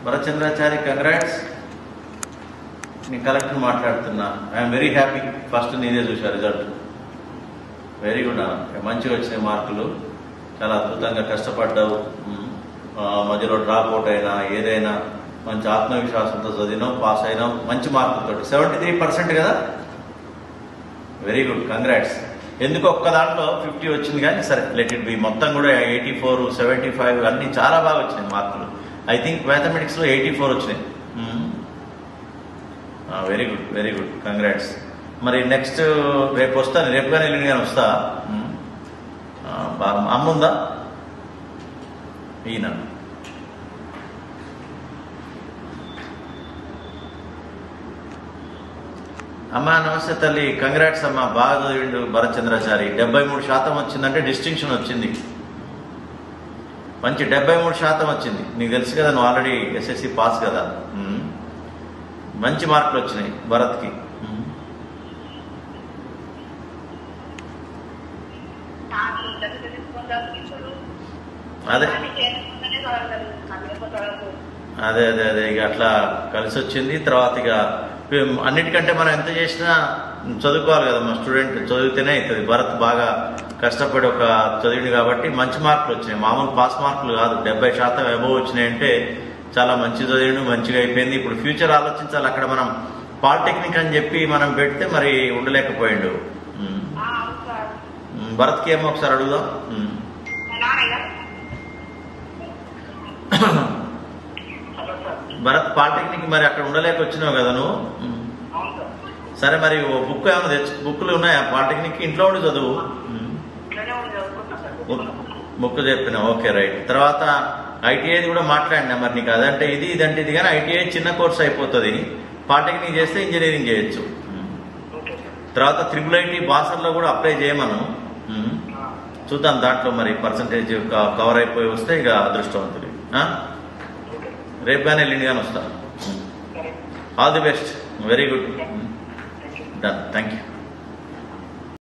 భరత్చంద్రాచారి, congrats. నేను collector మాట్లాడుతున్నా. I'm very happy. First నీదే చూసా రిజల్ట్. వెరీ గుడ్ అన్న, మంచిగా వచ్చినాయి మార్కులు. చాలా అద్భుతంగా కష్టపడ్డావు. మధ్యలో డ్రాప్ అవుట్ అయినా ఏదైనా మంచి ఆత్మవిశ్వాసంతో చదివినావు, పాస్ అయినావు మంచి మార్కులతో. 73% కదా. Very good, congrats. ఎందుకు ఒక్క దాంట్లో 50 వచ్చింది కానీ సరే, లెట్ ఇట్ బి. మొత్తం కూడా 84, 75 అన్నీ చాలా బాగా వచ్చినాయి మార్కులు. ఐ థింక్ మ్యాథమెటిక్స్లో 84 వచ్చినాయి. Very good, very good, congrats. మరి నెక్స్ట్ రేపు వస్తాను, రేపు కానీ ఎల్లుండి కానీ వస్తా. అమ్మ ఉందా? ఈయన అమ్మా, నమస్తే తల్లి. కంగ్రాట్స్ అమ్మా, బాగా చదివిండు భరత్చంద్రాచారి. 73% వచ్చిందంటే డిస్టింక్షన్ వచ్చింది. మంచి 73% వచ్చింది. నీకు తెలుసు కదా, నువ్వు ఆల్రెడీ ఎస్ఎస్సి పాస్ కదా. మంచి మార్కులు వచ్చినాయి భరత్కి. అదే అదే అదే అదే ఇక అట్లా కలిసి వచ్చింది. తర్వాత ఇక అన్నిటికంటే మనం ఎంత చేసినా చదువుకోవాలి కదా, మా స్టూడెంట్ చదివితేనే అవుతుంది. భరత్ బాగా కష్టపడి ఒక చదివింది కాబట్టి మంచి మార్కులు వచ్చినాయి. మామూలు పాస్ మార్కులు కాదు, 70% అబోవ్ వచ్చినాయి అంటే చాలా మంచి చదివిండు, మంచిగా అయిపోయింది. ఇప్పుడు ఫ్యూచర్ ఆలోచించాలి. అక్కడ మనం పాలిటెక్నిక్ అని చెప్పి మనం పెడితే మరి ఉండలేకపోయిండు. భరత్కి ఏమో ఒకసారి అడుగుదాం. భరత్, పాలిటెక్నిక్ మరి అక్కడ ఉండలేక వచ్చినావు కదా నువ్వు. సరే, మరి బుక్ ఏమైనా బుక్లు ఉన్నాయా పాలిటెక్నిక్? ఇంట్లో ఉండి చదువు. బుక్ చెప్పినా, ఓకే రైట్. తర్వాత ఐటీఐది కూడా మాట్లాడినా. మరి నీకు అదంటే ఇది, ఇదంటే ఇది, కానీ ఐటీఐ చిన్న కోర్స్ అయిపోతుంది. పాలిటెక్నిక్ చేస్తే ఇంజనీరింగ్ చేయొచ్చు. తర్వాత IIIT బాసర్లో కూడా అప్లై చేయమను. చూద్దాం దాంట్లో మరి పర్సంటేజ్ కవర్ అయిపోయి వస్తే ఇక అదృష్టవంతుడు. రేపు కానీ ఎల్లుండి కానీ వస్తా. All the best. Very good, done. Thank you.